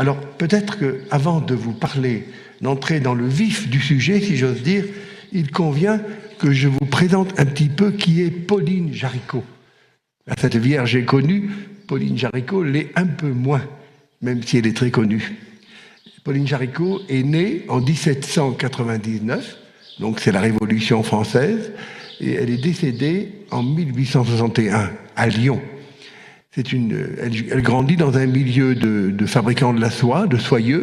Alors peut-être qu'avant de vous parler, d'entrer dans le vif du sujet, si j'ose dire, il convient que je vous présente un petit peu qui est Pauline Jaricot. Cette Vierge est connue, Pauline Jaricot l'est un peu moins, même si elle est très connue. Pauline Jaricot est née en 1799, donc c'est la Révolution française, et elle est décédée en 1861 à Lyon. Elle grandit dans un milieu de fabricants de la soie, de soyeux,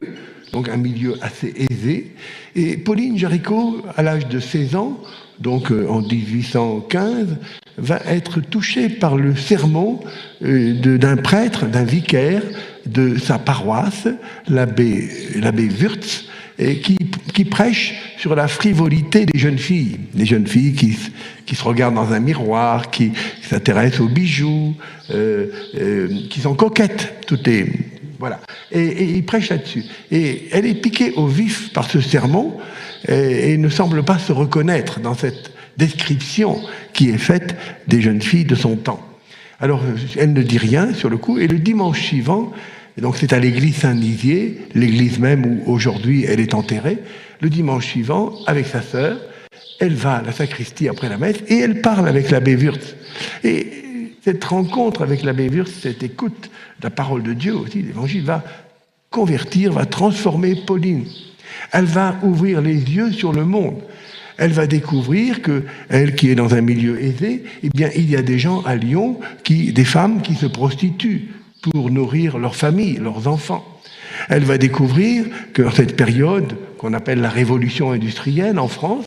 donc un milieu assez aisé. Et Pauline Jaricot, à l'âge de 16 ans, donc en 1815, va être touchée par le sermon d'un prêtre, d'un vicaire de sa paroisse, l'abbé Wurtz, et qui prêche sur la frivolité des jeunes filles qui se regardent dans un miroir, qui s'intéressent aux bijoux, qui sont coquettes, voilà. Et il prêche là-dessus. Et elle est piquée au vif par ce sermon et ne semble pas se reconnaître dans cette description qui est faite des jeunes filles de son temps. Alors, elle ne dit rien sur le coup, et le dimanche suivant, donc c'est à l'église Saint-Nizier, l'église même où aujourd'hui elle est enterrée, le dimanche suivant, avec sa sœur, elle va à la sacristie après la messe et elle parle avec l'abbé Wurtz. Et cette rencontre avec l'abbé Wurtz, cette écoute de la parole de Dieu aussi, l'évangile, va convertir, va transformer Pauline. Elle va ouvrir les yeux sur le monde. Elle va découvrir que, elle qui est dans un milieu aisé, eh bien, il y a des gens à Lyon, des femmes qui se prostituent pour nourrir leur famille, leurs enfants. Elle va découvrir que dans cette période qu'on appelle la révolution industrielle en France,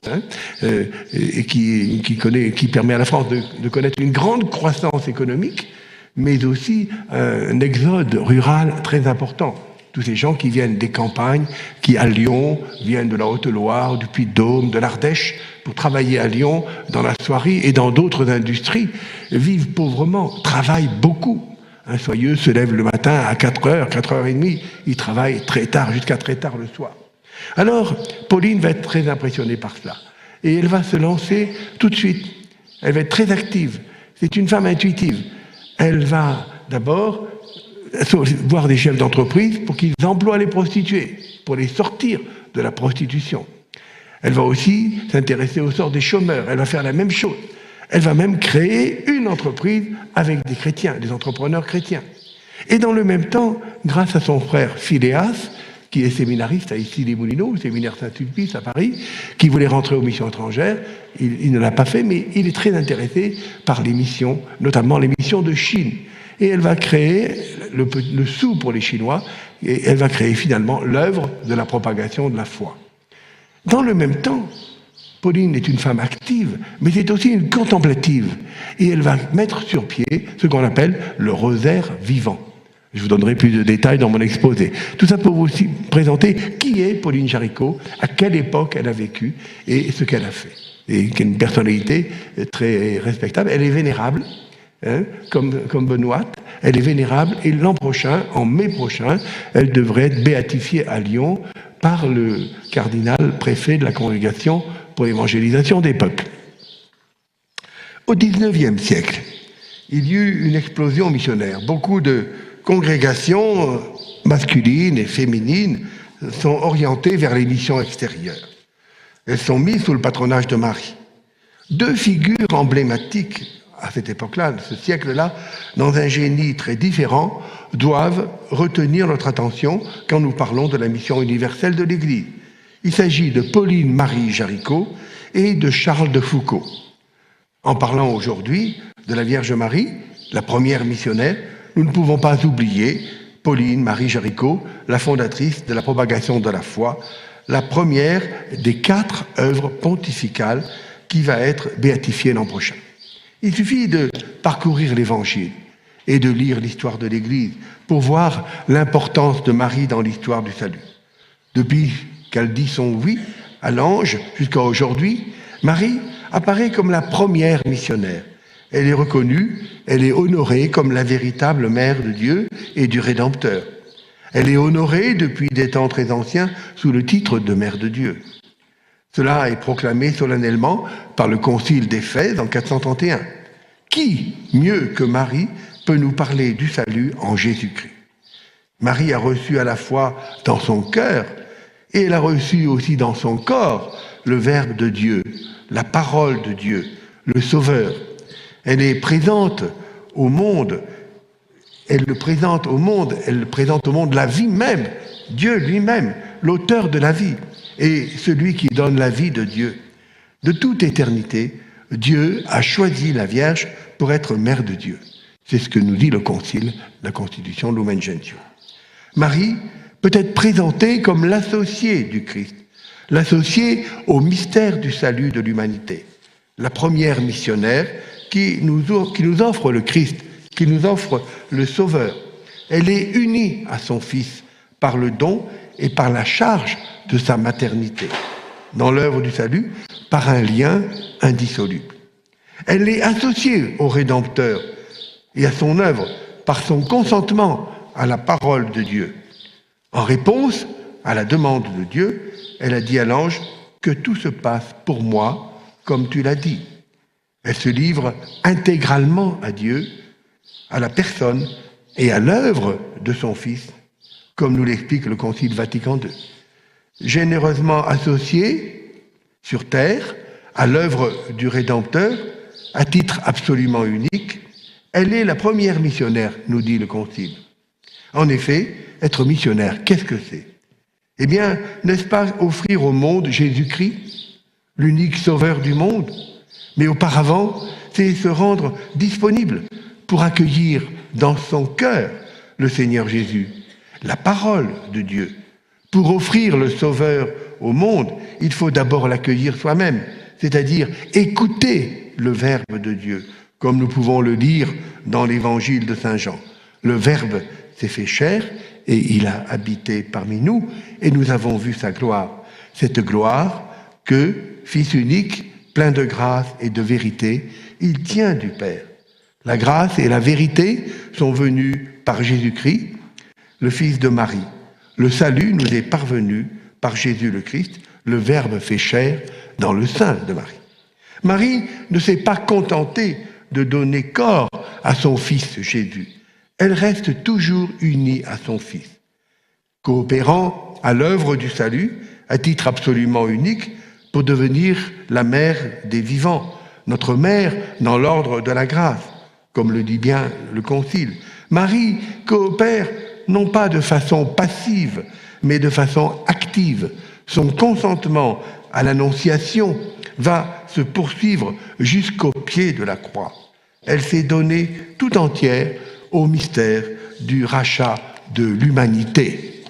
et qui permet à la France de connaître une grande croissance économique, mais aussi un exode rural très important. Tous ces gens qui viennent des campagnes, qui à Lyon viennent de la Haute-Loire, du Puy-de-Dôme, de l'Ardèche, pour travailler à Lyon dans la soierie et dans d'autres industries, vivent pauvrement, travaillent beaucoup. Un soyeux se lève le matin à 4h, 4h30, il travaille très tard, jusqu'à très tard le soir. Alors, Pauline va être très impressionnée par cela. Et elle va se lancer tout de suite. Elle va être très active. C'est une femme intuitive. Elle va d'abord voir des chefs d'entreprise pour qu'ils emploient les prostituées, pour les sortir de la prostitution. Elle va aussi s'intéresser au sort des chômeurs. Elle va faire la même chose. Elle va même créer une entreprise avec des chrétiens, des entrepreneurs chrétiens. Et dans le même temps, grâce à son frère Philéas, qui est séminariste à Issy-les-Moulineaux, au séminaire Saint-Sulpice à Paris, qui voulait rentrer aux missions étrangères, il ne l'a pas fait, mais il est très intéressé par les missions, notamment les missions de Chine. Et elle va créer le sou pour les Chinois, et elle va créer finalement l'œuvre de la propagation de la foi. Dans le même temps, Pauline est une femme active, mais c'est aussi une contemplative. Et elle va mettre sur pied ce qu'on appelle le rosaire vivant. Je vous donnerai plus de détails dans mon exposé. Tout ça pour vous aussi présenter qui est Pauline Jaricot, à quelle époque elle a vécu et ce qu'elle a fait. Et qui est une personnalité très respectable. Elle est vénérable, comme Benoît. Elle est vénérable et l'an prochain, en mai prochain, elle devrait être béatifiée à Lyon par le cardinal préfet de la congrégation pour l'évangélisation des peuples. Au XIXe siècle, il y eut une explosion missionnaire. Beaucoup de congrégations masculines et féminines sont orientées vers les missions extérieures. Elles sont mises sous le patronage de Marie. Deux figures emblématiques à cette époque-là, ce siècle-là, dans un génie très différent, doivent retenir notre attention quand nous parlons de la mission universelle de l'Église. Il s'agit de Pauline Marie Jaricot et de Charles de Foucauld. En parlant aujourd'hui de la Vierge Marie, la première missionnaire, nous ne pouvons pas oublier Pauline Marie Jaricot, la fondatrice de la propagation de la foi, la première des 4 œuvres pontificales qui va être béatifiée l'an prochain. Il suffit de parcourir l'Évangile et de lire l'histoire de l'Église pour voir l'importance de Marie dans l'histoire du salut. Depuis qu'elle dit son oui à l'ange jusqu'à aujourd'hui, Marie apparaît comme la première missionnaire. Elle est reconnue, elle est honorée comme la véritable mère de Dieu et du Rédempteur. Elle est honorée depuis des temps très anciens sous le titre de Mère de Dieu. Cela est proclamé solennellement par le concile d'Éphèse en 431. Qui, mieux que Marie, peut nous parler du salut en Jésus-Christ? Marie a reçu à la fois dans son cœur et elle a reçu aussi dans son corps le Verbe de Dieu, la parole de Dieu, le Sauveur. Elle est présente au monde, elle présente au monde la vie même, Dieu lui-même, l'auteur de la vie et celui qui donne la vie de Dieu. De toute éternité, Dieu a choisi la Vierge pour être mère de Dieu. C'est ce que nous dit le Concile, la Constitution Lumen Gentium. Marie peut être présentée comme l'associée du Christ, l'associée au mystère du salut de l'humanité, la première missionnaire qui nous offre le Christ, qui nous offre le Sauveur. Elle est unie à son Fils par le don et par la charge de sa maternité, dans l'œuvre du salut, par un lien indissoluble. Elle est associée au Rédempteur et à son œuvre par son consentement à la parole de Dieu. En réponse à la demande de Dieu, elle a dit à l'ange « Que tout se passe pour moi comme tu l'as dit ». Elle se livre intégralement à Dieu, à la personne et à l'œuvre de son Fils, comme nous l'explique le Concile Vatican II. Généreusement associée sur terre à l'œuvre du Rédempteur, à titre absolument unique, elle est la première missionnaire, nous dit le Concile. En effet, être missionnaire, qu'est-ce que c'est? Eh bien, n'est-ce pas offrir au monde Jésus-Christ, l'unique sauveur du monde? Mais auparavant, c'est se rendre disponible pour accueillir dans son cœur le Seigneur Jésus, la parole de Dieu. Pour offrir le Sauveur au monde, il faut d'abord l'accueillir soi-même, c'est-à-dire écouter le Verbe de Dieu, comme nous pouvons le lire dans l'Évangile de Saint Jean. Le Verbe s'est fait chair et il a habité parmi nous et nous avons vu sa gloire. Cette gloire que, Fils unique, plein de grâce et de vérité, il tient du Père. La grâce et la vérité sont venues par Jésus-Christ, le Fils de Marie. Le salut nous est parvenu par Jésus le Christ, le Verbe fait chair dans le sein de Marie. Marie ne s'est pas contentée de donner corps à son Fils Jésus. Elle reste toujours unie à son Fils. Coopérant à l'œuvre du salut, à titre absolument unique, pour devenir la mère des vivants, notre mère dans l'ordre de la grâce, comme le dit bien le Concile. Marie coopère non pas de façon passive, mais de façon active. Son consentement à l'Annonciation va se poursuivre jusqu'au pied de la croix. Elle s'est donnée tout entière au mystère du rachat de l'humanité.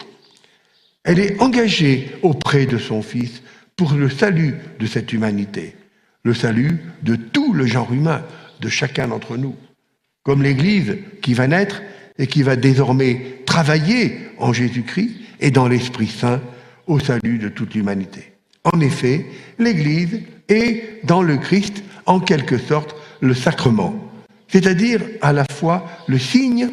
Elle est engagée auprès de son Fils pour le salut de cette humanité, le salut de tout le genre humain, de chacun d'entre nous, comme l'Église qui va naître et qui va désormais travailler en Jésus-Christ et dans l'Esprit Saint au salut de toute l'humanité. En effet, l'Église est dans le Christ en quelque sorte le sacrement, c'est-à-dire à la fois le signe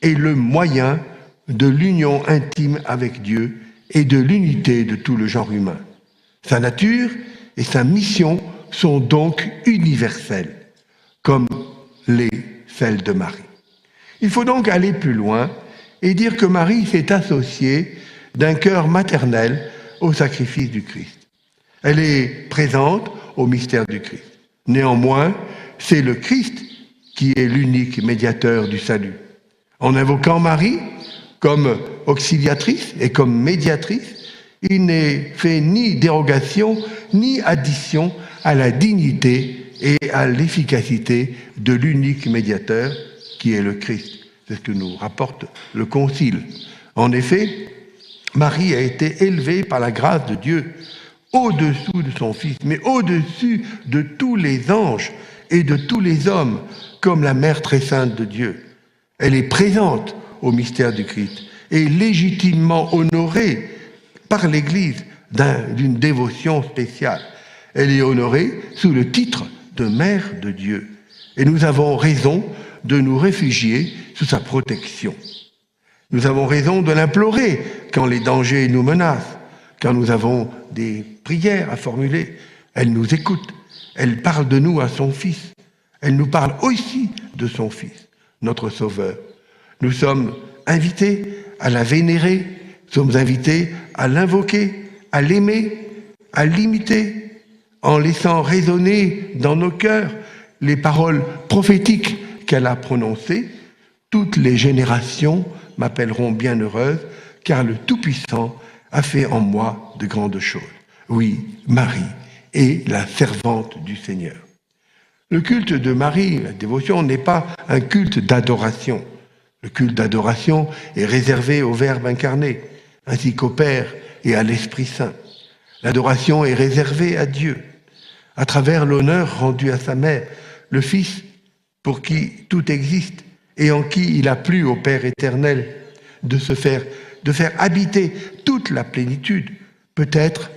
et le moyen de l'union intime avec Dieu et de l'unité de tout le genre humain. Sa nature et sa mission sont donc universelles, comme celles de Marie. Il faut donc aller plus loin et dire que Marie s'est associée d'un cœur maternel au sacrifice du Christ. Elle est présente au mystère du Christ. Néanmoins, c'est le Christ qui est l'unique médiateur du salut. En invoquant Marie comme auxiliatrice et comme médiatrice, il n'est fait ni dérogation ni addition à la dignité et à l'efficacité de l'unique médiateur qui est le Christ. C'est ce que nous rapporte le Concile. En effet, Marie a été élevée par la grâce de Dieu au-dessous de son Fils, mais au-dessus de tous les anges et de tous les hommes, comme la Mère très sainte de Dieu. Elle est présente au mystère du Christ et légitimement honorée par l'Église d'une dévotion spéciale. Elle est honorée sous le titre de Mère de Dieu. Et nous avons raison de nous réfugier sous sa protection. Nous avons raison de l'implorer quand les dangers nous menacent, quand nous avons des prières à formuler. Elle nous écoute, elle parle de nous à son Fils. Elle nous parle aussi de son Fils, notre Sauveur. Nous sommes invités à la vénérer, nous sommes invités à l'invoquer, à l'aimer, à l'imiter, en laissant résonner dans nos cœurs les paroles prophétiques qu'elle a prononcées. Toutes les générations m'appelleront bienheureuse, car le Tout-Puissant a fait en moi de grandes choses. Oui, Marie est la servante du Seigneur. Le culte de Marie, la dévotion, n'est pas un culte d'adoration. Le culte d'adoration est réservé au Verbe incarné, ainsi qu'au Père et à l'Esprit Saint. L'adoration est réservée à Dieu, à travers l'honneur rendu à sa mère, le Fils pour qui tout existe et en qui il a plu au Père éternel de faire habiter toute la plénitude, peut-être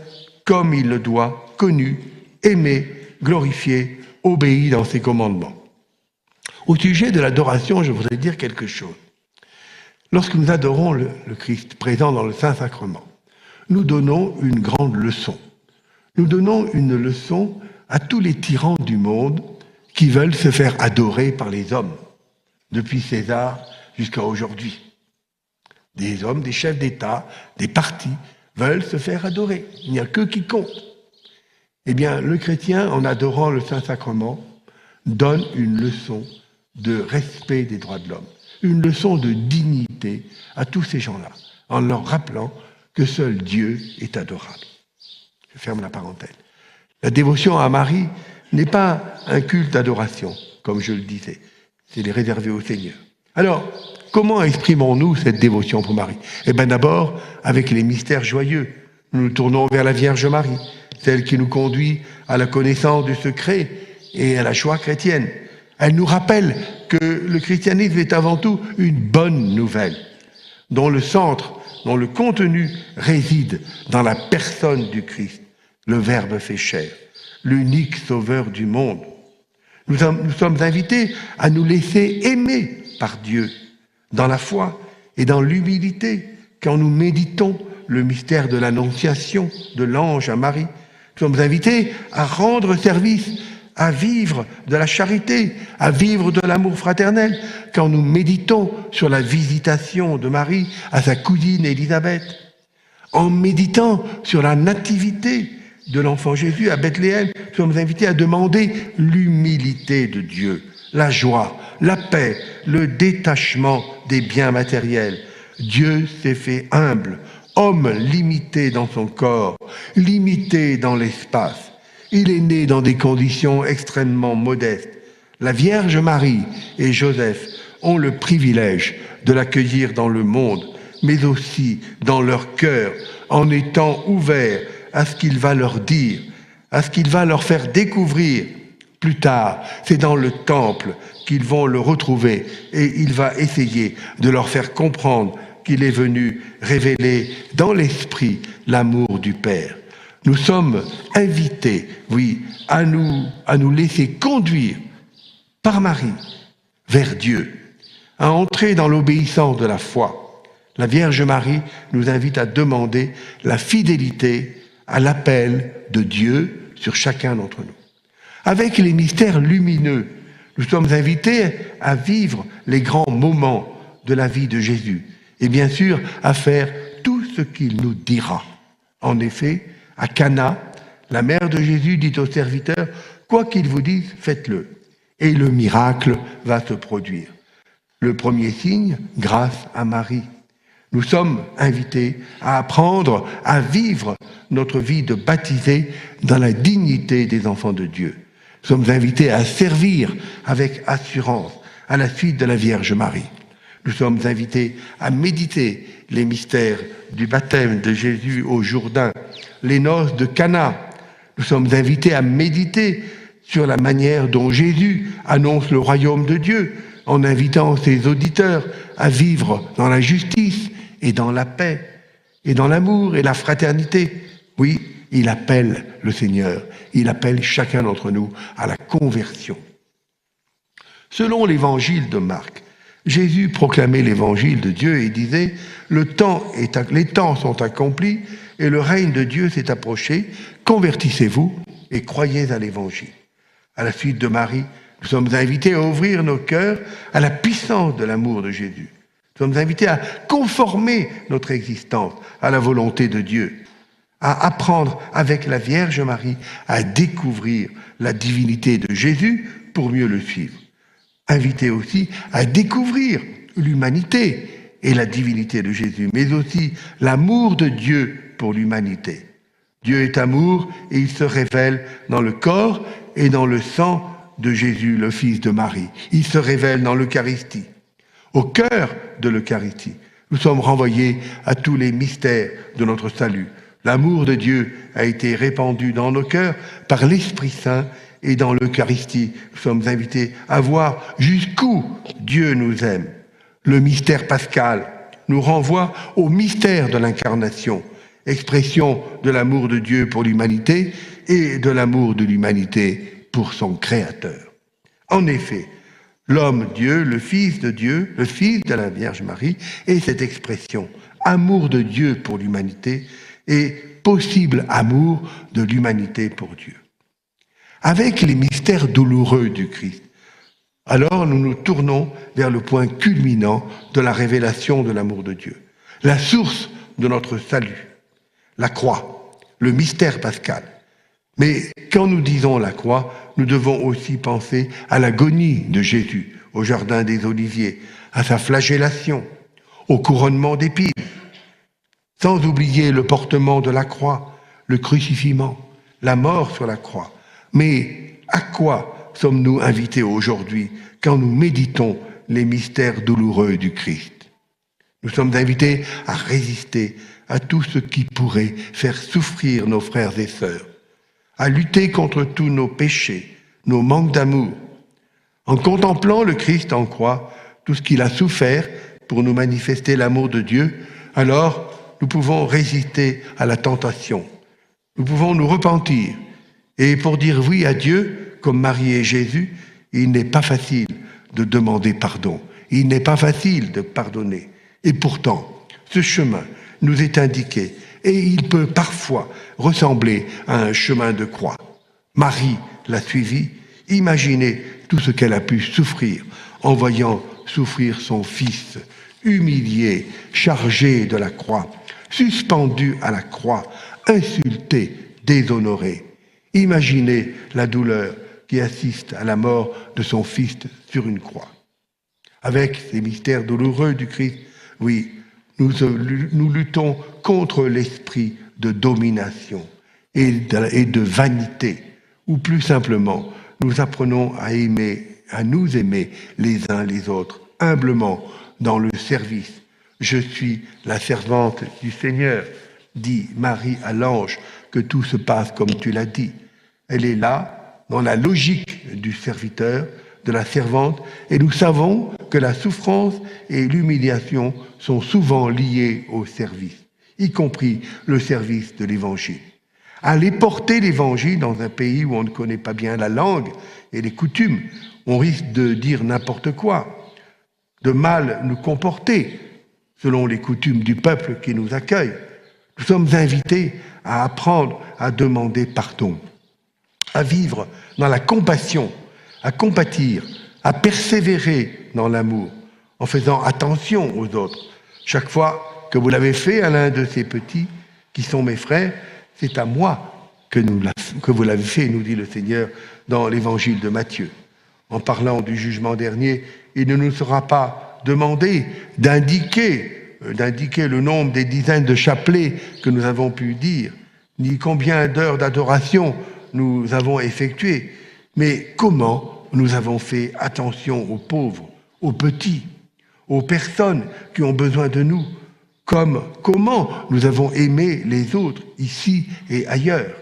comme il le doit, connu, aimé, glorifié, obéi dans ses commandements. Au sujet de l'adoration, je voudrais dire quelque chose. Lorsque nous adorons le Christ présent dans le Saint-Sacrement, nous donnons une grande leçon. Nous donnons une leçon à tous les tyrans du monde qui veulent se faire adorer par les hommes, depuis César jusqu'à aujourd'hui. Des hommes, des chefs d'État, des partis veulent se faire adorer. Il n'y a que qui compte. Eh bien, le chrétien, en adorant le Saint-Sacrement, donne une leçon de respect des droits de l'homme, une leçon de dignité à tous ces gens-là, en leur rappelant que seul Dieu est adorable. Je ferme la parenthèse. La dévotion à Marie n'est pas un culte d'adoration, comme je le disais. C'est réservé au Seigneur. Alors, comment exprimons-nous cette dévotion pour Marie ? Eh bien d'abord, avec les mystères joyeux. Nous nous tournons vers la Vierge Marie, celle qui nous conduit à la connaissance du secret et à la joie chrétienne. Elle nous rappelle que le christianisme est avant tout une bonne nouvelle, dont le centre, dont le contenu réside dans la personne du Christ, le Verbe fait chair, l'unique sauveur du monde. Nous sommes invités à nous laisser aimer par Dieu, dans la foi et dans l'humilité, quand nous méditons le mystère de l'Annonciation de l'ange à Marie. Nous sommes invités à rendre service, à vivre de la charité, à vivre de l'amour fraternel, quand nous méditons sur la visitation de Marie à sa cousine Élisabeth, en méditant sur la nativité de l'enfant Jésus à Bethléem. Nous sommes invités à demander l'humilité de Dieu, la joie, la paix, le détachement des biens matériels. Dieu s'est fait humble, homme limité dans son corps, limité dans l'espace. Il est né dans des conditions extrêmement modestes. La Vierge Marie et Joseph ont le privilège de l'accueillir dans le monde, mais aussi dans leur cœur, en étant ouverts à ce qu'il va leur dire, à ce qu'il va leur faire découvrir. Plus tard, c'est dans le temple qu'ils vont le retrouver et il va essayer de leur faire comprendre qu'il est venu révéler dans l'esprit l'amour du Père. Nous sommes invités, oui, à nous laisser conduire par Marie vers Dieu, à entrer dans l'obéissance de la foi. La Vierge Marie nous invite à demander la fidélité à l'appel de Dieu sur chacun d'entre nous. Avec les mystères lumineux, nous sommes invités à vivre les grands moments de la vie de Jésus et bien sûr à faire tout ce qu'il nous dira. En effet, à Cana, la mère de Jésus dit aux serviteurs « Quoi qu'il vous dise, faites-le » et le miracle va se produire. Le premier signe, grâce à Marie. Nous sommes invités à apprendre à vivre notre vie de baptisés dans la dignité des enfants de Dieu. Nous sommes invités à servir avec assurance à la suite de la Vierge Marie. Nous sommes invités à méditer les mystères du baptême de Jésus au Jourdain, les noces de Cana. Nous sommes invités à méditer sur la manière dont Jésus annonce le royaume de Dieu, en invitant ses auditeurs à vivre dans la justice et dans la paix, et dans l'amour et la fraternité. Oui, il appelle le Seigneur, il appelle chacun d'entre nous à la conversion. Selon l'évangile de Marc, Jésus proclamait l'évangile de Dieu et disait « les temps sont accomplis et le règne de Dieu s'est approché, convertissez-vous et croyez à l'évangile. » À la suite de Marie, nous sommes invités à ouvrir nos cœurs à la puissance de l'amour de Jésus. Nous Nous sommes invités à conformer notre existence à la volonté de Dieu, à apprendre avec la Vierge Marie à découvrir la divinité de Jésus pour mieux le suivre. Invités aussi à découvrir l'humanité et la divinité de Jésus, mais aussi l'amour de Dieu pour l'humanité. Dieu est amour et il se révèle dans le corps et dans le sang de Jésus, le Fils de Marie. Il se révèle dans l'Eucharistie. Au cœur de l'Eucharistie, nous sommes renvoyés à tous les mystères de notre salut. L'amour de Dieu a été répandu dans nos cœurs par l'Esprit Saint et dans l'Eucharistie. Nous sommes invités à voir jusqu'où Dieu nous aime. Le mystère pascal nous renvoie au mystère de l'incarnation, expression de l'amour de Dieu pour l'humanité et de l'amour de l'humanité pour son Créateur. En effet, l'homme-Dieu, le Fils de Dieu, le Fils de la Vierge Marie, est cette expression, amour de Dieu pour l'humanité et possible amour de l'humanité pour Dieu. Avec les mystères douloureux du Christ, alors nous nous tournons vers le point culminant de la révélation de l'amour de Dieu, la source de notre salut, la croix, le mystère pascal. Mais quand nous disons la croix, nous devons aussi penser à l'agonie de Jésus au jardin des Oliviers, à sa flagellation, au couronnement d'épines, sans oublier le portement de la croix, le crucifixion, la mort sur la croix. Mais à quoi sommes-nous invités aujourd'hui quand nous méditons les mystères douloureux du Christ? Nous sommes invités à résister à tout ce qui pourrait faire souffrir nos frères et sœurs, à lutter contre tous nos péchés, nos manques d'amour. En contemplant le Christ en croix, tout ce qu'il a souffert pour nous manifester l'amour de Dieu, alors nous pouvons résister à la tentation. Nous pouvons nous repentir. Et pour dire oui à Dieu, comme Marie et Jésus, il n'est pas facile de demander pardon. Il n'est pas facile de pardonner. Et pourtant, ce chemin nous est indiqué et il peut parfois ressembler à un chemin de croix. Marie l'a suivi. Imaginez tout ce qu'elle a pu souffrir en voyant souffrir son fils, humilié, chargé de la croix, suspendu à la croix, insulté, déshonoré. Imaginez la douleur qui assiste à la mort de son fils sur une croix. Avec ces mystères douloureux du Christ, oui, nous luttons contre l'esprit de domination et de vanité, ou plus simplement, nous apprenons à nous aimer les uns les autres, humblement, dans le service. Je suis la servante du Seigneur, dit Marie à l'ange, que tout se passe comme tu l'as dit. Elle est là, dans la logique du serviteur, de la servante, et nous savons que la souffrance et l'humiliation sont souvent liées au service, y compris le service de l'Évangile. Aller porter l'Évangile dans un pays où on ne connaît pas bien la langue et les coutumes, on risque de dire n'importe quoi, de mal nous comporter selon les coutumes du peuple qui nous accueille. Nous sommes invités à apprendre à demander pardon, à vivre dans la compassion, à compatir, à persévérer dans l'amour, en faisant attention aux autres. Chaque fois que vous l'avez fait à l'un de ces petits, qui sont mes frères, c'est à moi que vous l'avez fait, nous dit le Seigneur dans l'évangile de Matthieu. En parlant du jugement dernier, il ne nous sera pas demandé d'indiquer le nombre des dizaines de chapelets que nous avons pu dire, ni combien d'heures d'adoration nous avons effectuées, mais comment nous avons fait attention aux pauvres, aux petits, aux personnes qui ont besoin de nous, comment nous avons aimé les autres ici et ailleurs.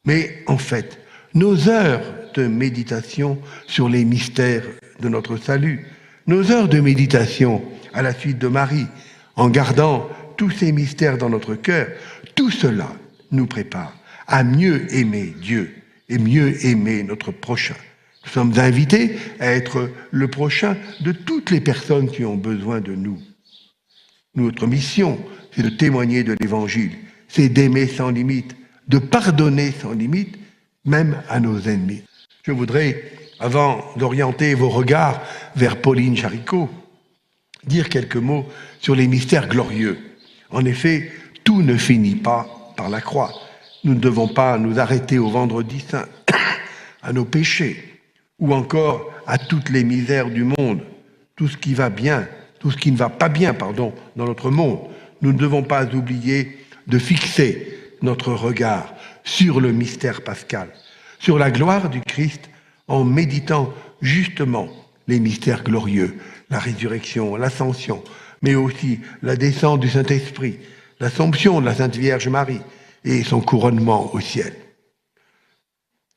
Mais en fait, nos heures de méditation sur les mystères de notre salut, nos heures de méditation à la suite de Marie, en gardant tous ces mystères dans notre cœur, tout cela nous prépare à mieux aimer Dieu et mieux aimer notre prochain. Nous sommes invités à être le prochain de toutes les personnes qui ont besoin de nous. Notre mission, c'est de témoigner de l'Évangile, c'est d'aimer sans limite, de pardonner sans limite, même à nos ennemis. Je voudrais, avant d'orienter vos regards vers Pauline Jaricot, dire quelques mots sur les mystères glorieux. En effet, tout ne finit pas par la croix. Nous ne devons pas nous arrêter au vendredi saint, à nos péchés, ou encore à toutes les misères du monde, tout ce qui va bien, tout ce qui ne va pas bien, dans notre monde. Nous ne devons pas oublier de fixer notre regard sur le mystère pascal, sur la gloire du Christ, en méditant justement les mystères glorieux, la résurrection, l'ascension, mais aussi la descente du Saint-Esprit, l'Assomption de la Sainte Vierge Marie et son couronnement au ciel.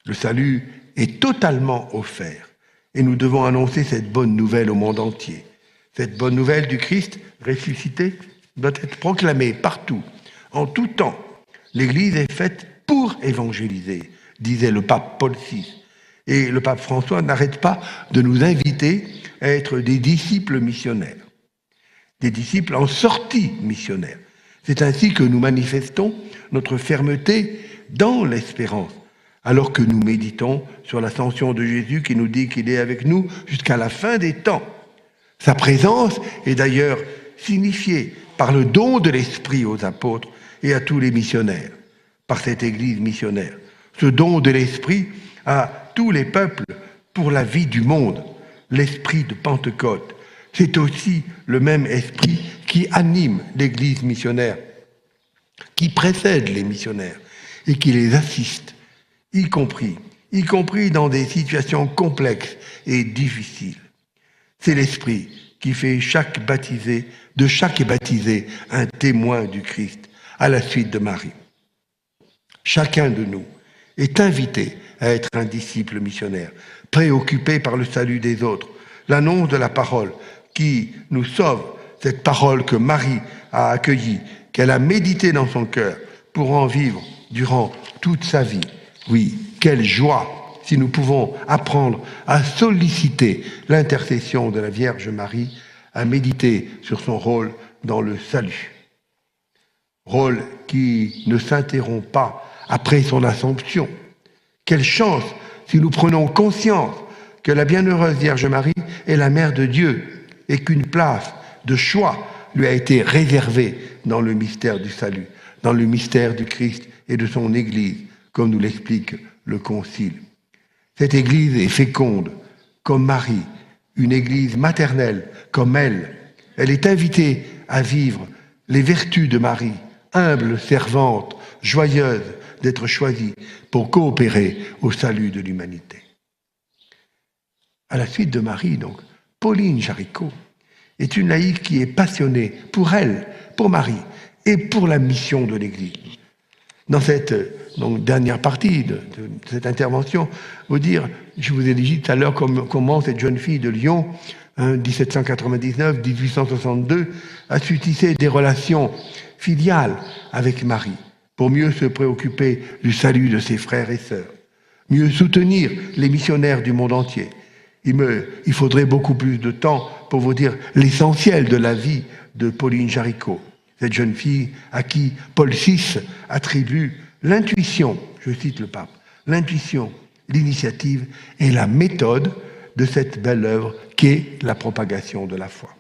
Le salut est totalement offert et nous devons annoncer cette bonne nouvelle au monde entier. Cette bonne nouvelle du Christ ressuscité doit être proclamée partout, en tout temps. L'Église est faite pour évangéliser, disait le pape Paul VI. Et le pape François n'arrête pas de nous inviter à être des disciples missionnaires, des disciples en sortie missionnaire. C'est ainsi que nous manifestons notre fermeté dans l'espérance, alors que nous méditons sur l'ascension de Jésus qui nous dit qu'il est avec nous jusqu'à la fin des temps. Sa présence est d'ailleurs signifiée par le don de l'Esprit aux apôtres et à tous les missionnaires, par cette Église missionnaire. Ce don de l'Esprit à tous les peuples pour la vie du monde, l'Esprit de Pentecôte. C'est aussi le même esprit qui anime l'Église missionnaire, qui précède les missionnaires et qui les assiste, y compris dans des situations complexes et difficiles. C'est l'Esprit qui fait de chaque baptisé un témoin du Christ à la suite de Marie. Chacun de nous est invité à être un disciple missionnaire, préoccupé par le salut des autres, l'annonce de la parole qui nous sauve, cette parole que Marie a accueillie, qu'elle a méditée dans son cœur pour en vivre durant toute sa vie. Oui, quelle joie si nous pouvons apprendre à solliciter l'intercession de la Vierge Marie, à méditer sur son rôle dans le salut. Rôle qui ne s'interrompt pas après son Assomption. Quelle chance si nous prenons conscience que la bienheureuse Vierge Marie est la Mère de Dieu et qu'une place de choix lui a été réservée dans le mystère du salut, dans le mystère du Christ et de son Église, comme nous l'explique le Concile. Cette Église est féconde, comme Marie, une Église maternelle, comme elle. Elle est invitée à vivre les vertus de Marie, humble, servante, joyeuse d'être choisie pour coopérer au salut de l'humanité. À la suite de Marie, donc, Pauline Jaricot est une laïque qui est passionnée pour elle, pour Marie et pour la mission de l'Église. Dans cette dernière partie de cette intervention, je vous ai dit tout à l'heure comment cette jeune fille de Lyon, 1799-1862, a su tisser des relations filiales avec Marie pour mieux se préoccuper du salut de ses frères et sœurs, mieux soutenir les missionnaires du monde entier. Il faudrait beaucoup plus de temps pour vous dire l'essentiel de la vie de Pauline Jaricot, cette jeune fille à qui Paul VI attribue l'intuition, je cite le pape, l'intuition, l'initiative et la méthode de cette belle œuvre qu'est la propagation de la foi,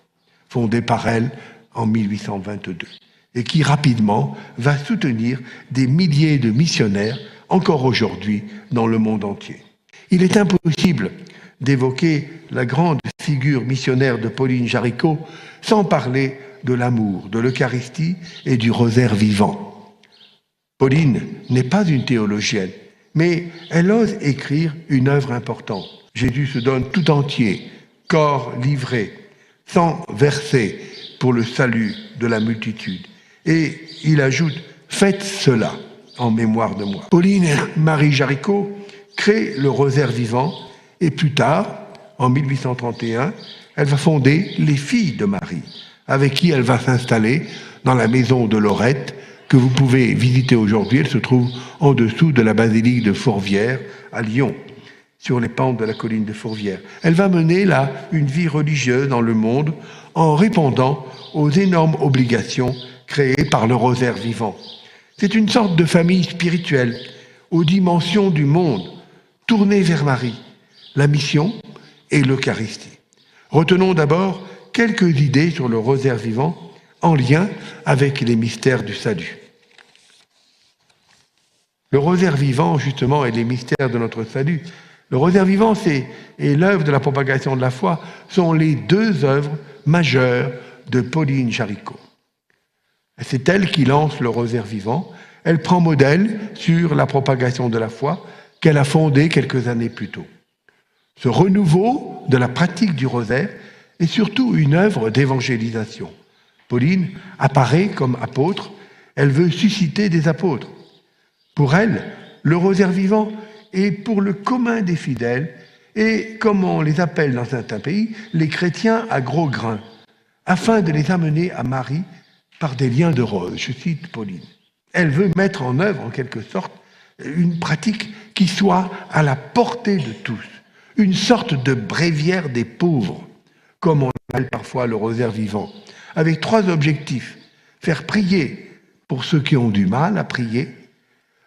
fondée par elle en 1822, et qui rapidement va soutenir des milliers de missionnaires encore aujourd'hui dans le monde entier. Il est impossible d'évoquer la grande figure missionnaire de Pauline Jaricot sans parler de l'amour, de l'Eucharistie et du rosaire vivant. Pauline n'est pas une théologienne, mais elle ose écrire une œuvre importante. Jésus se donne tout entier, corps livré, sang versé pour le salut de la multitude. Et il ajoute « Faites cela en mémoire de moi ». Pauline Marie Jaricot crée le rosaire vivant et plus tard, en 1831, elle va fonder les Filles de Marie, avec qui elle va s'installer dans la maison de Lorette, que vous pouvez visiter aujourd'hui. Elle se trouve en dessous de la basilique de Fourvière, à Lyon, sur les pentes de la colline de Fourvière. Elle va mener là une vie religieuse dans le monde en répondant aux énormes obligations créées par le rosaire vivant. C'est une sorte de famille spirituelle, aux dimensions du monde, tournée vers Marie, la mission et l'Eucharistie. Retenons d'abord quelques idées sur le rosaire vivant en lien avec les mystères du salut. Le rosaire vivant, justement, et les mystères de notre salut. Le rosaire vivant et l'œuvre de la propagation de la foi sont les deux œuvres majeures de Pauline Jaricot. C'est elle qui lance le rosaire vivant. Elle prend modèle sur la propagation de la foi qu'elle a fondée quelques années plus tôt. Ce renouveau de la pratique du rosaire est surtout une œuvre d'évangélisation. Pauline apparaît comme apôtre, elle veut susciter des apôtres. Pour elle, le rosaire vivant est pour le commun des fidèles et, comme on les appelle dans certains pays, les chrétiens à gros grains, afin de les amener à Marie par des liens de rose. Je cite Pauline. Elle veut mettre en œuvre, en quelque sorte, une pratique qui soit à la portée de tous, une sorte de bréviaire des pauvres, comme on appelle parfois le rosaire vivant, avec trois objectifs. Faire prier pour ceux qui ont du mal à prier,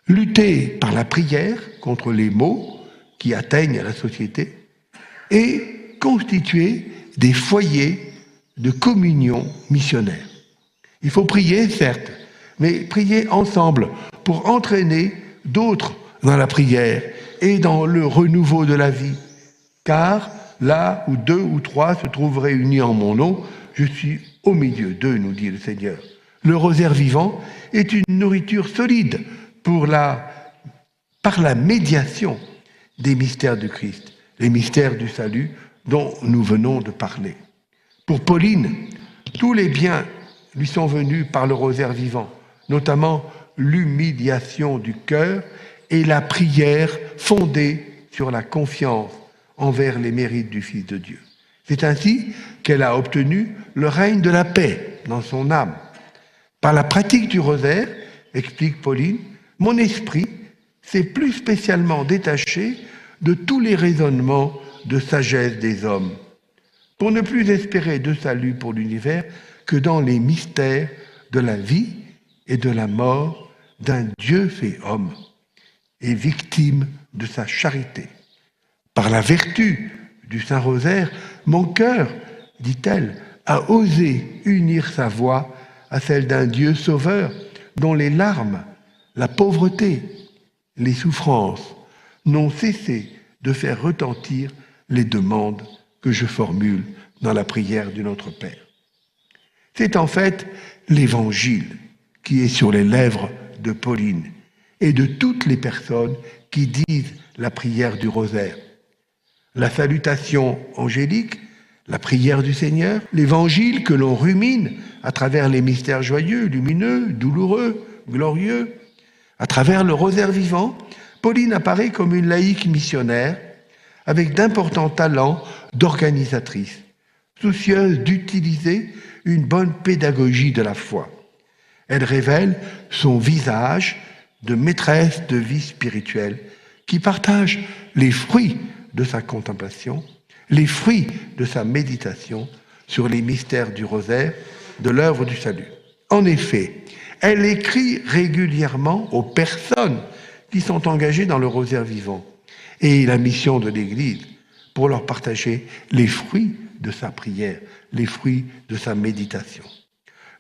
lutter par la prière contre les maux qui atteignent la société et constituer des foyers de communion missionnaire. Il faut prier, certes, mais prier ensemble pour entraîner d'autres dans la prière et dans le renouveau de la vie. Car là où 2 ou 3 se trouvent réunis en mon nom, je suis au milieu d'eux, nous dit le Seigneur. Le rosaire vivant est une nourriture solide par la médiation des mystères du Christ, les mystères du salut dont nous venons de parler. Pour Pauline, tous les biens lui sont venus par le rosaire vivant, notamment l'humiliation du cœur et la prière fondée sur la confiance envers les mérites du Fils de Dieu. C'est ainsi qu'elle a obtenu le règne de la paix dans son âme. Par la pratique du rosaire, explique Pauline, mon esprit s'est plus spécialement détaché de tous les raisonnements de sagesse des hommes, pour ne plus espérer de salut pour l'univers que dans les mystères de la vie et de la mort d'un Dieu fait homme et victime de sa charité. Par la vertu du Saint-Rosaire, mon cœur, dit-elle, a osé unir sa voix à celle d'un Dieu sauveur dont les larmes, la pauvreté, les souffrances n'ont cessé de faire retentir les demandes que je formule dans la prière du Notre Père. C'est en fait l'Évangile qui est sur les lèvres de Pauline et de toutes les personnes qui disent la prière du rosaire. La salutation angélique, la prière du Seigneur, l'Évangile que l'on rumine à travers les mystères joyeux, lumineux, douloureux, glorieux. À travers le rosaire vivant, Pauline apparaît comme une laïque missionnaire avec d'importants talents d'organisatrice, soucieuse d'utiliser une bonne pédagogie de la foi. Elle révèle son visage de maîtresse de vie spirituelle qui partage les fruits de sa contemplation, les fruits de sa méditation sur les mystères du rosaire, de l'œuvre du salut. En effet, elle écrit régulièrement aux personnes qui sont engagées dans le rosaire vivant et la mission de l'Église pour leur partager les fruits de sa prière, les fruits de sa méditation.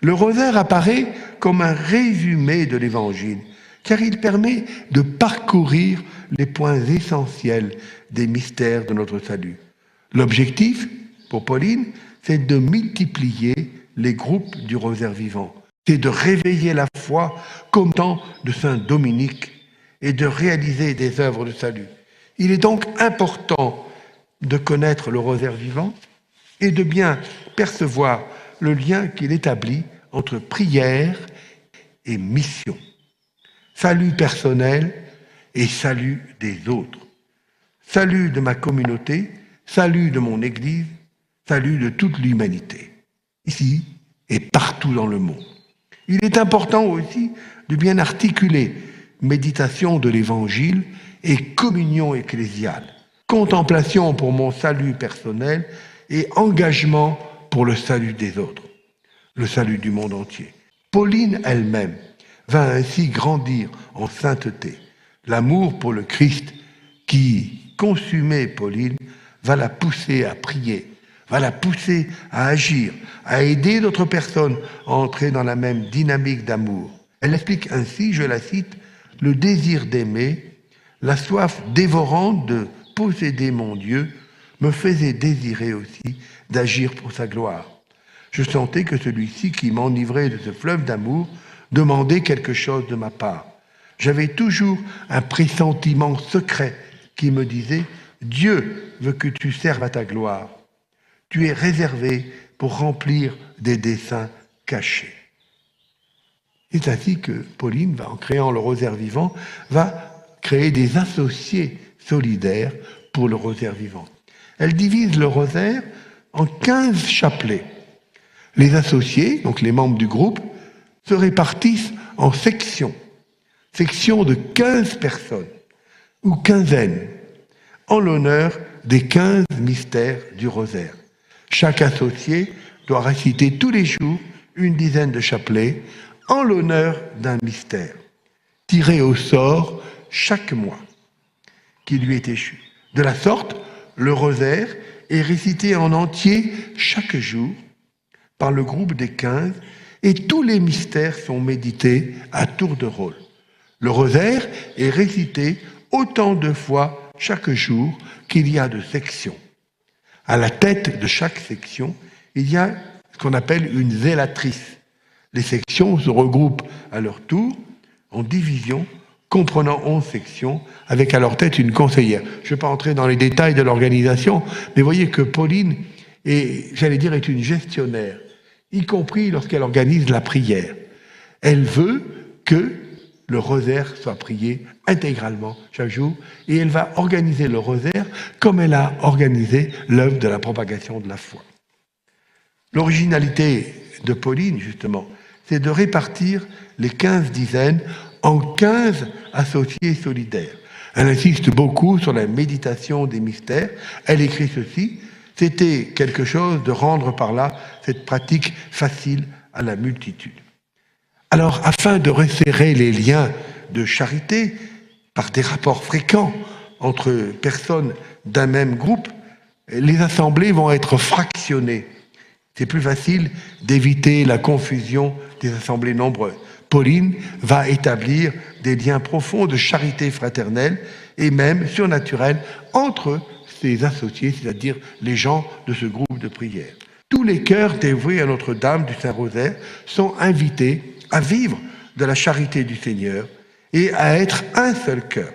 Le rosaire apparaît comme un résumé de l'Évangile, car il permet de parcourir les points essentiels des mystères de notre salut. L'objectif, pour Pauline, c'est de multiplier les groupes du rosaire vivant. C'est de réveiller la foi comme temps de Saint Dominique et de réaliser des œuvres de salut. Il est donc important de connaître le rosaire vivant et de bien percevoir le lien qu'il établit entre prière et mission. Salut personnel et salut des autres. Salut de ma communauté, salut de mon Église, salut de toute l'humanité, ici et partout dans le monde. Il est important aussi de bien articuler méditation de l'Évangile et communion ecclésiale, contemplation pour mon salut personnel et engagement pour le salut des autres, le salut du monde entier. Pauline elle-même va ainsi grandir en sainteté. L'amour pour le Christ qui consumait Pauline va la pousser à prier, va la pousser à agir, à aider d'autres personnes à entrer dans la même dynamique d'amour. Elle explique ainsi, je la cite, « Le désir d'aimer, la soif dévorante de posséder mon Dieu me faisait désirer aussi d'agir pour sa gloire. Je sentais que celui-ci qui m'enivrait de ce fleuve d'amour demandait quelque chose de ma part. J'avais toujours un pressentiment secret qui me disait « Dieu veut que tu serves à ta gloire. Tu es réservé pour remplir des desseins cachés. » C'est ainsi que Pauline, en créant le rosaire vivant, va créer des associés solidaires pour le rosaire vivant. Elle divise le rosaire en 15 chapelets. Les associés, donc les membres du groupe, se répartissent en sections de 15 personnes ou quinzaines, en l'honneur des 15 mystères du rosaire. Chaque associé doit réciter tous les jours une dizaine de chapelets en l'honneur d'un mystère, tiré au sort chaque mois qui lui est échu. De la sorte, le rosaire est récité en entier chaque jour par le groupe des 15 et tous les mystères sont médités à tour de rôle. Le rosaire est récité autant de fois chaque jour qu'il y a de sections. À la tête de chaque section, il y a ce qu'on appelle une zélatrice. Les sections se regroupent à leur tour en divisions comprenant 11 sections, avec à leur tête une conseillère. Je ne vais pas entrer dans les détails de l'organisation, mais voyez que Pauline est une gestionnaire, y compris lorsqu'elle organise la prière. Elle veut que le rosaire soit prié intégralement chaque jour, et elle va organiser le rosaire comme elle a organisé l'œuvre de la propagation de la foi. L'originalité de Pauline, justement, c'est de répartir les 15 dizaines en 15 associés solidaires. Elle insiste beaucoup sur la méditation des mystères. Elle écrit ceci, « C'était quelque chose de rendre par là cette pratique facile à la multitude. » Alors, afin de resserrer les liens de charité par des rapports fréquents entre personnes d'un même groupe, les assemblées vont être fractionnées. C'est plus facile d'éviter la confusion des assemblées nombreuses. Pauline va établir des liens profonds de charité fraternelle et même surnaturelle entre ses associés, c'est-à-dire les gens de ce groupe de prière. Tous les cœurs dévoués à Notre-Dame du Saint-Rosaire sont invités à vivre de la charité du Seigneur et à être un seul cœur.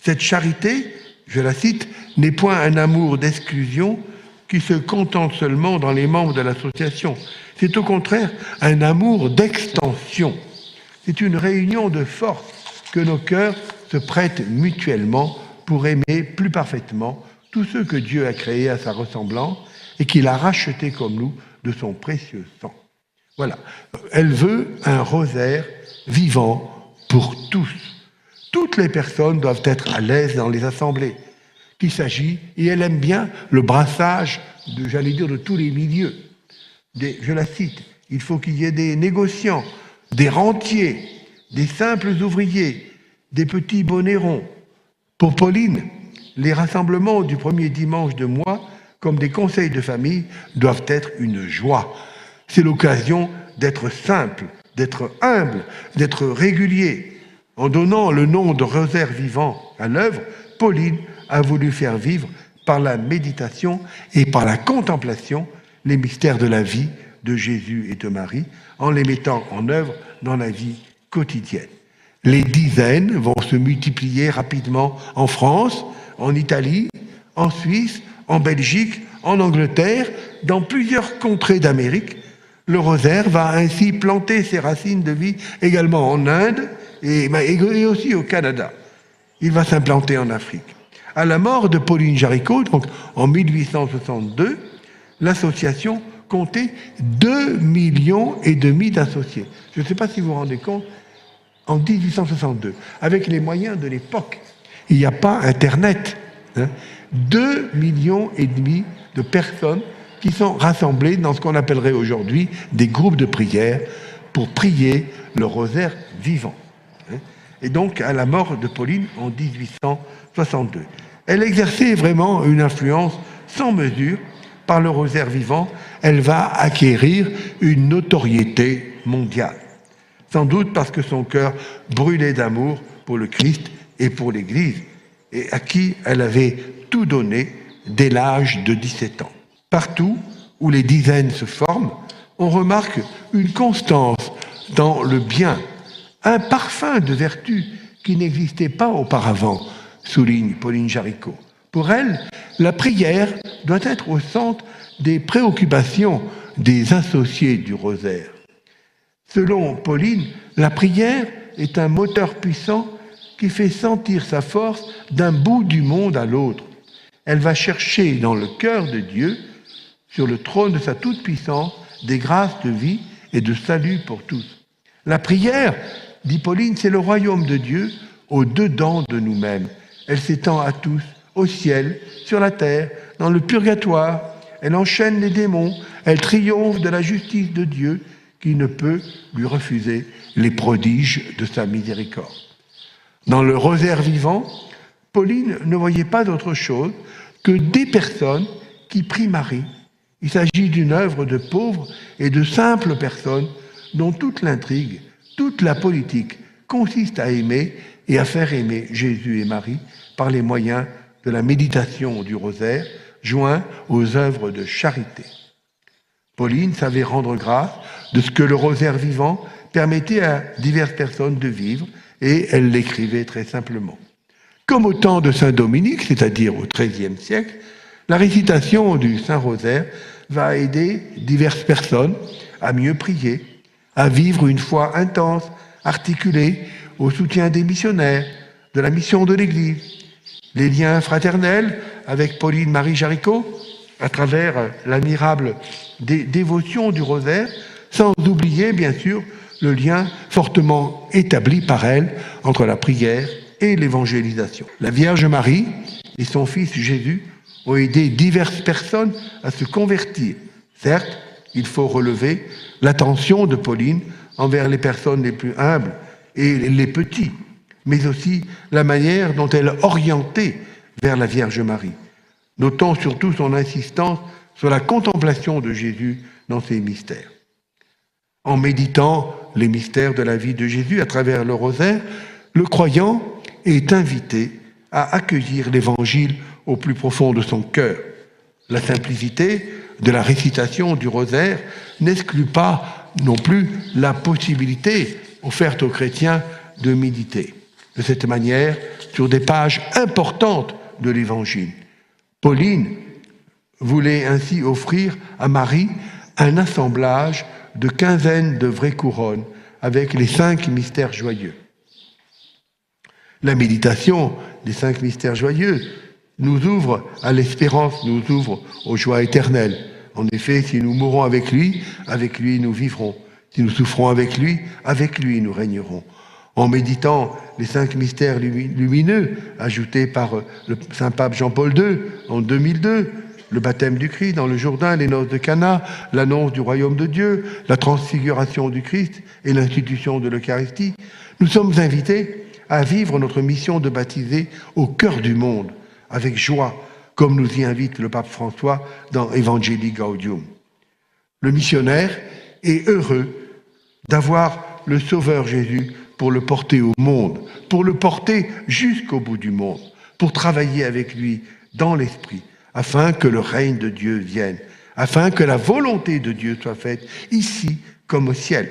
Cette charité, je la cite, n'est point un amour d'exclusion qui se contente seulement dans les membres de l'association. C'est au contraire un amour d'extension. C'est une réunion de forces que nos cœurs se prêtent mutuellement pour aimer plus parfaitement tous ceux que Dieu a créés à sa ressemblance et qu'il a rachetés comme nous de son précieux sang. Voilà. Elle veut un rosaire vivant pour tous. Toutes les personnes doivent être à l'aise dans les assemblées. Qu'il s'agit, et elle aime bien le brassage, de tous les milieux. Je la cite, il faut qu'il y ait des négociants, des rentiers, des simples ouvriers, des petits bonnets ronds. Pour Pauline, les rassemblements du premier dimanche de mois, comme des conseils de famille, doivent être une joie. C'est l'occasion d'être simple, d'être humble, d'être régulier. En donnant le nom de rosaire vivant à l'œuvre, Pauline a voulu faire vivre par la méditation et par la contemplation les mystères de la vie de Jésus et de Marie, en les mettant en œuvre dans la vie quotidienne. Les dizaines vont se multiplier rapidement en France, en Italie, en Suisse, en Belgique, en Angleterre, dans plusieurs contrées d'Amérique. Le rosaire va ainsi planter ses racines de vie également en Inde et aussi au Canada. Il va s'implanter en Afrique. À la mort de Pauline Jaricot, donc en 1862, l'association comptait 2,5 millions d'associés. Je ne sais pas si vous vous rendez compte, en 1862, avec les moyens de l'époque, il n'y a pas Internet. 2,5 millions de personnes qui sont rassemblées dans ce qu'on appellerait aujourd'hui des groupes de prière pour prier le rosaire vivant. Et donc, à la mort de Pauline en 1862. Elle exerçait vraiment une influence sans mesure par le rosaire vivant, elle va acquérir une notoriété mondiale. Sans doute parce que son cœur brûlait d'amour pour le Christ et pour l'Église, et à qui elle avait tout donné dès l'âge de 17 ans. Partout où les dizaines se forment, on remarque une constance dans le bien, un parfum de vertu qui n'existait pas auparavant, souligne Pauline Jaricot. Pour elle, la prière doit être au centre des préoccupations des associés du rosaire. Selon Pauline, la prière est un moteur puissant qui fait sentir sa force d'un bout du monde à l'autre. Elle va chercher dans le cœur de Dieu, sur le trône de sa toute-puissance, des grâces de vie et de salut pour tous. La prière, dit Pauline, c'est le royaume de Dieu au-dedans de nous-mêmes. Elle s'étend à tous, au ciel, sur la terre, dans le purgatoire. Elle enchaîne les démons, elle triomphe de la justice de Dieu qui ne peut lui refuser les prodiges de sa miséricorde. Dans le rosaire vivant, Pauline ne voyait pas d'autre chose que des personnes qui prient Marie. Il s'agit d'une œuvre de pauvres et de simples personnes dont toute l'intrigue, toute la politique consiste à aimer et à faire aimer Jésus et Marie par les moyens de la méditation du rosaire, joint aux œuvres de charité. Pauline savait rendre grâce de ce que le rosaire vivant permettait à diverses personnes de vivre, et elle l'écrivait très simplement. Comme au temps de saint Dominique, c'est-à-dire au XIIIe siècle, la récitation du Saint-Rosaire va aider diverses personnes à mieux prier, à vivre une foi intense, articulée au soutien des missionnaires, de la mission de l'Église. Les liens fraternels avec Pauline Marie Jaricot, à travers l'admirable dévotion du rosaire, sans oublier, bien sûr, le lien fortement établi par elle entre la prière et l'évangélisation. La Vierge Marie et son Fils Jésus ont aidé diverses personnes à se convertir. Certes, il faut relever l'attention de Pauline envers les personnes les plus humbles et les petits, mais aussi la manière dont elle orientait vers la Vierge Marie. Notons surtout son insistance sur la contemplation de Jésus dans ses mystères. En méditant les mystères de la vie de Jésus à travers le rosaire, le croyant est invité à accueillir l'Évangile au plus profond de son cœur. La simplicité de la récitation du rosaire n'exclut pas non plus la possibilité offerte aux chrétiens de méditer de cette manière sur des pages importantes de l'Évangile. Pauline voulait ainsi offrir à Marie un assemblage de quinzaines de vraies couronnes avec les 5 mystères joyeux. La méditation des 5 mystères joyeux nous ouvre à l'espérance, nous ouvre aux joies éternelles. En effet, si nous mourons avec lui nous vivrons. Si nous souffrons avec lui nous régnerons. En méditant les 5 mystères lumineux ajoutés par le Saint-Pape Jean-Paul II en 2002, le baptême du Christ dans le Jourdain, les noces de Cana, l'annonce du royaume de Dieu, la transfiguration du Christ et l'institution de l'Eucharistie, nous sommes invités à vivre notre mission de baptiser au cœur du monde, avec joie, comme nous y invite le pape François dans Evangelii Gaudium. Le missionnaire est heureux d'avoir le Sauveur Jésus pour le porter au monde, pour le porter jusqu'au bout du monde, pour travailler avec lui dans l'esprit, afin que le règne de Dieu vienne, afin que la volonté de Dieu soit faite ici comme au ciel,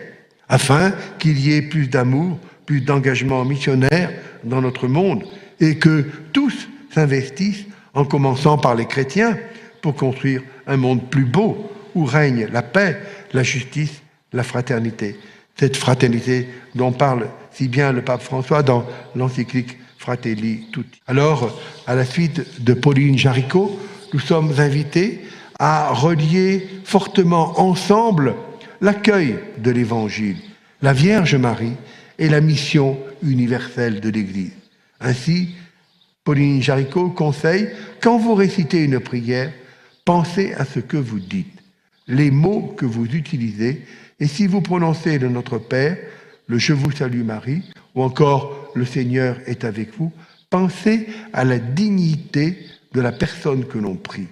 afin qu'il y ait plus d'amour, plus d'engagement missionnaire dans notre monde, et que tous s'investissent, en commençant par les chrétiens, pour construire un monde plus beau, où règne la paix, la justice, la fraternité. Cette fraternité dont parle si bien le pape François dans l'encyclique Fratelli Tutti. Alors, à la suite de Pauline Jaricot, nous sommes invités à relier fortement ensemble l'accueil de l'Évangile, la Vierge Marie et la mission universelle de l'Église. Ainsi, Pauline Jaricot conseille, quand vous récitez une prière, pensez à ce que vous dites, les mots que vous utilisez, et si vous prononcez le Notre Père, le Je vous salue Marie, ou encore le Seigneur est avec vous, pensez à la dignité de la personne que l'on prie.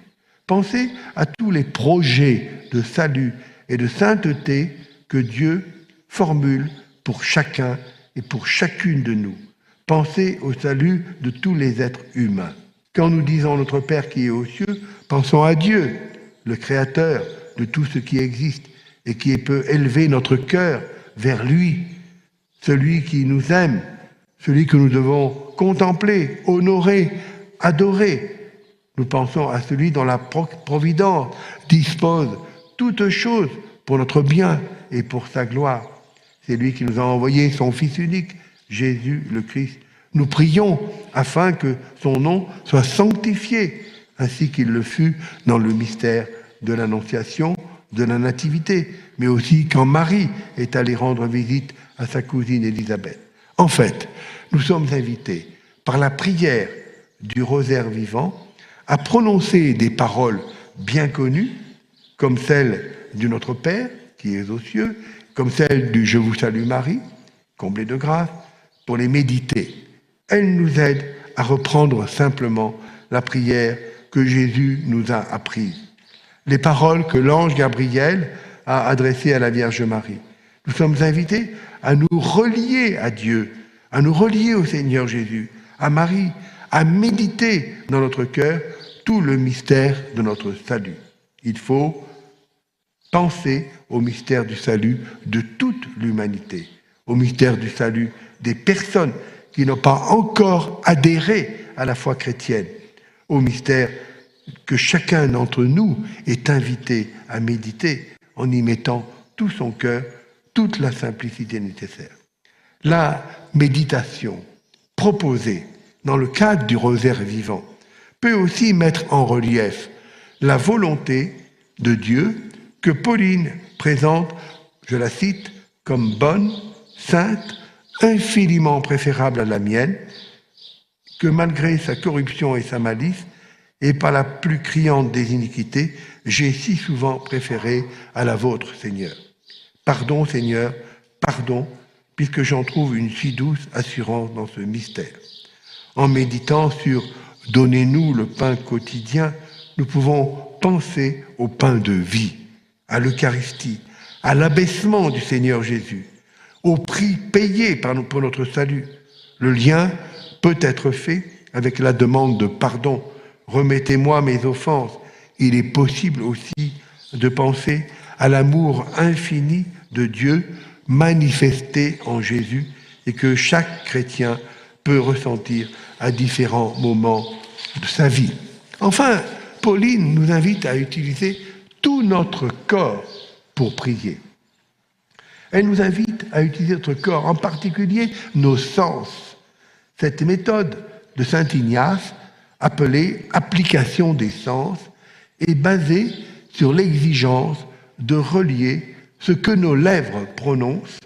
Pensez à tous les projets de salut et de sainteté que Dieu formule pour chacun et pour chacune de nous. Pensez au salut de tous les êtres humains. Quand nous disons notre Père qui est aux cieux, pensons à Dieu, le Créateur de tout ce qui existe et qui peut élever notre cœur vers lui, celui qui nous aime, celui que nous devons contempler, honorer, adorer. Nous pensons à celui dont la providence dispose toutes choses pour notre bien et pour sa gloire. C'est lui qui nous a envoyé son Fils unique, Jésus le Christ. Nous prions afin que son nom soit sanctifié, ainsi qu'il le fut dans le mystère de l'Annonciation, de la Nativité, mais aussi quand Marie est allée rendre visite à sa cousine Élisabeth. En fait, nous sommes invités par la prière du rosaire vivant à prononcer des paroles bien connues, comme celle du Notre Père, qui est aux cieux, comme celle du « Je vous salue Marie », comblée de grâce, pour les méditer. Elle nous aide à reprendre simplement la prière que Jésus nous a apprise. Les paroles que l'ange Gabriel a adressées à la Vierge Marie. Nous sommes invités à nous relier à Dieu, à nous relier au Seigneur Jésus, à Marie, à méditer dans notre cœur tout le mystère de notre salut. Il faut penser au mystère du salut de toute l'humanité, au mystère du salut des personnes qui n'ont pas encore adhéré à la foi chrétienne, au mystère que chacun d'entre nous est invité à méditer en y mettant tout son cœur, toute la simplicité nécessaire. La méditation proposée dans le cadre du rosaire vivant peut aussi mettre en relief la volonté de Dieu que Pauline présente, je la cite, comme bonne, sainte, infiniment préférable à la mienne, que malgré sa corruption et sa malice, et par la plus criante des iniquités, j'ai si souvent préféré à la vôtre, Seigneur. Pardon, Seigneur, pardon, puisque j'en trouve une si douce assurance dans ce mystère. En méditant sur « Donnez-nous le pain quotidien », nous pouvons penser au pain de vie, à l'Eucharistie, à l'abaissement du Seigneur Jésus, au prix payé pour notre salut. Le lien peut être fait avec la demande de pardon. Remettez-moi mes offenses. Il est possible aussi de penser à l'amour infini de Dieu manifesté en Jésus et que chaque chrétien peut ressentir à différents moments de sa vie. Enfin, Pauline nous invite à utiliser tout notre corps pour prier. Elle nous invite à utiliser notre corps, en particulier nos sens. Cette méthode de saint Ignace, appelée application des sens, est basée sur l'exigence de relier ce que nos lèvres prononcent,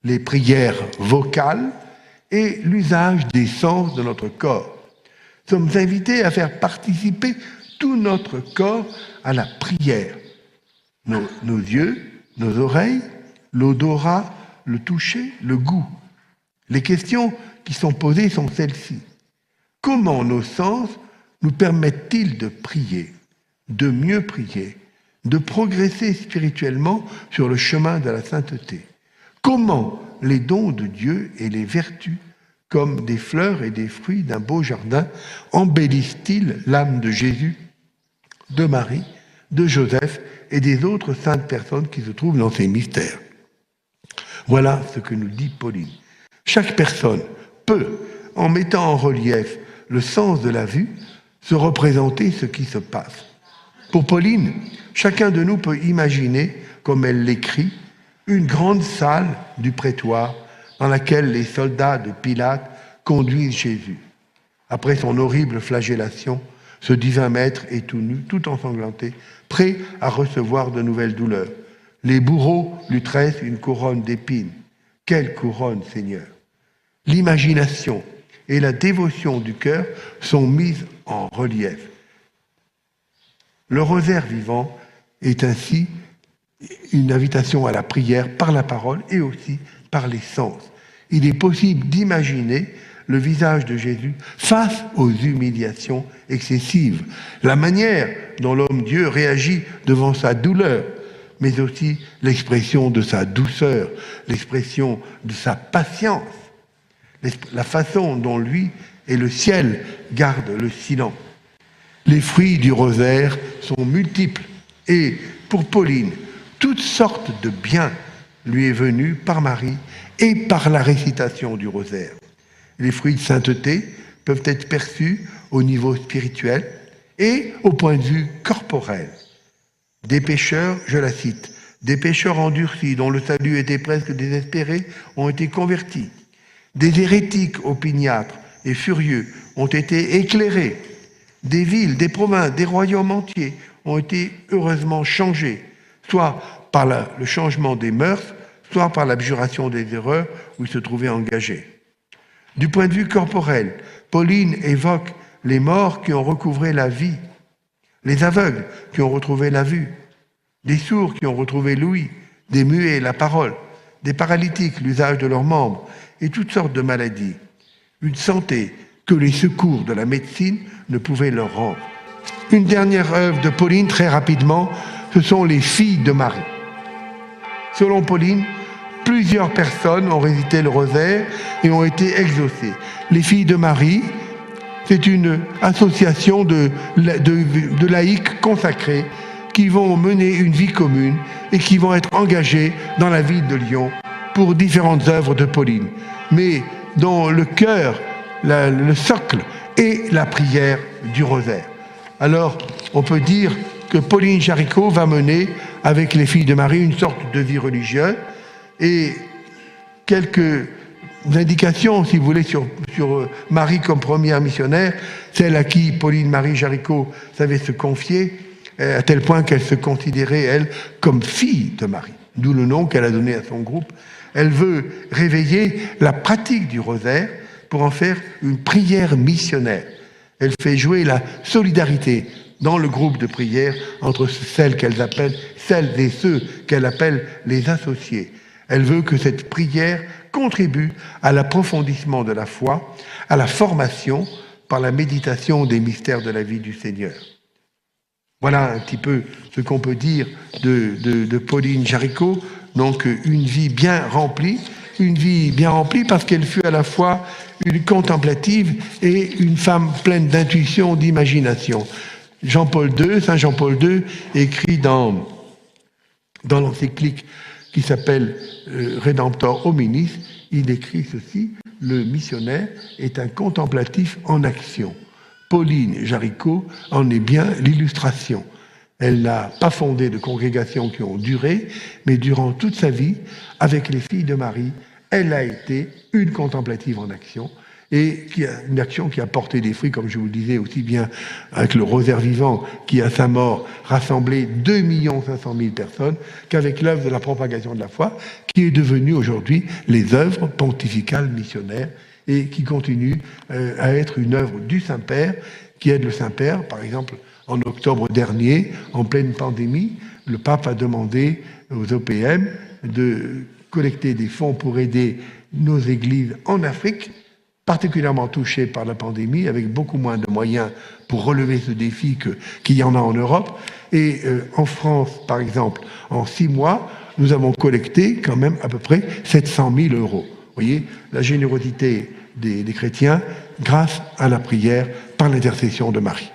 les prières vocales et l'usage des sens de notre corps. Nous sommes invités à faire participer tout notre corps à la prière. Nos yeux, nos oreilles, l'odorat, le toucher, le goût. Les questions qui sont posées sont celles-ci. Comment nos sens nous permettent-ils de prier, de mieux prier, de progresser spirituellement sur le chemin de la sainteté? Comment les dons de Dieu et les vertus, comme des fleurs et des fruits d'un beau jardin, embellissent-ils l'âme de Jésus, de Marie, de Joseph et des autres saintes personnes qui se trouvent dans ces mystères? Voilà ce que nous dit Pauline. Chaque personne peut, en mettant en relief le sens de la vue, se représenter ce qui se passe. Pour Pauline, chacun de nous peut imaginer, comme elle l'écrit, une grande salle du prétoire dans laquelle les soldats de Pilate conduisent Jésus. Après son horrible flagellation, ce divin maître est tout nu, tout ensanglanté, prêt à recevoir de nouvelles douleurs. Les bourreaux lui tressent une couronne d'épines. Quelle couronne, Seigneur! L'imagination et la dévotion du cœur sont mises en relief. Le rosaire vivant est ainsi une invitation à la prière par la parole et aussi par les sens. Il est possible d'imaginer le visage de Jésus face aux humiliations excessives, la manière dont l'homme-dieu réagit devant sa douleur, mais aussi l'expression de sa douceur, l'expression de sa patience, la façon dont lui et le ciel gardent le silence. Les fruits du rosaire sont multiples et, pour Pauline, toutes sortes de biens lui est venue par Marie et par la récitation du rosaire. Les fruits de sainteté peuvent être perçus au niveau spirituel et au point de vue corporel. Des pécheurs, je la cite, des pécheurs endurcis dont le salut était presque désespéré ont été convertis. Des hérétiques opiniâtres et furieux ont été éclairés. Des villes, des provinces, des royaumes entiers ont été heureusement changés, soit par le changement des mœurs, soit par l'abjuration des erreurs où ils se trouvaient engagés. Du point de vue corporel, Pauline évoque les morts qui ont recouvré la vie, les aveugles qui ont retrouvé la vue, des sourds qui ont retrouvé l'ouïe, des muets la parole, des paralytiques l'usage de leurs membres et toutes sortes de maladies. Une santé que les secours de la médecine ne pouvaient leur rendre. Une dernière œuvre de Pauline, très rapidement, ce sont les filles de Marie. Selon Pauline, plusieurs personnes ont récité le rosaire et ont été exaucées. Les filles de Marie, c'est une association de laïcs consacrés qui vont mener une vie commune et qui vont être engagés dans la ville de Lyon pour différentes œuvres de Pauline, mais dont le cœur, le socle est la prière du rosaire. Alors, on peut dire que Pauline Jaricot va mener avec les filles de Marie une sorte de vie religieuse et quelques indications, si vous voulez, sur Marie comme première missionnaire, celle à qui Pauline-Marie Jaricot savait se confier, à tel point qu'elle se considérait, elle, comme fille de Marie, d'où le nom qu'elle a donné à son groupe. Elle veut réveiller la pratique du rosaire pour en faire une prière missionnaire. Elle fait jouer la solidarité dans le groupe de prière entre celles et ceux qu'elle appelle les associés. Elle veut que cette prière contribue à l'approfondissement de la foi, à la formation par la méditation des mystères de la vie du Seigneur. Voilà un petit peu ce qu'on peut dire de Pauline Jaricot. Donc une vie bien remplie parce qu'elle fut à la fois une contemplative et une femme pleine d'intuition, d'imagination. Saint Jean-Paul II écrit dans l'encyclique qui s'appelle Redemptor Hominis, il écrit ceci: le missionnaire est un contemplatif en action. Pauline Jaricot en est bien l'illustration. Elle n'a pas fondé de congrégations qui ont duré, mais durant toute sa vie, avec les filles de Marie, elle a été une contemplative en action, et une action qui a porté des fruits, comme je vous le disais, aussi bien avec le rosaire vivant, qui à sa mort rassemblait 2 500 000 personnes, qu'avec l'œuvre de la propagation de la foi, qui est devenue aujourd'hui les œuvres pontificales missionnaires, et qui continue à être une œuvre du Saint-Père, qui aide le Saint-Père. Par exemple, en octobre dernier, en pleine pandémie, le pape a demandé aux OPM de collecter des fonds pour aider nos églises en Afrique, particulièrement touchées par la pandémie, avec beaucoup moins de moyens pour relever ce défi qu'il y en a en Europe. Et en France, par exemple, en 6 mois, nous avons collecté quand même à peu près 700 000 euros. Vous voyez, la générosité des chrétiens grâce à la prière par l'intercession de Marie.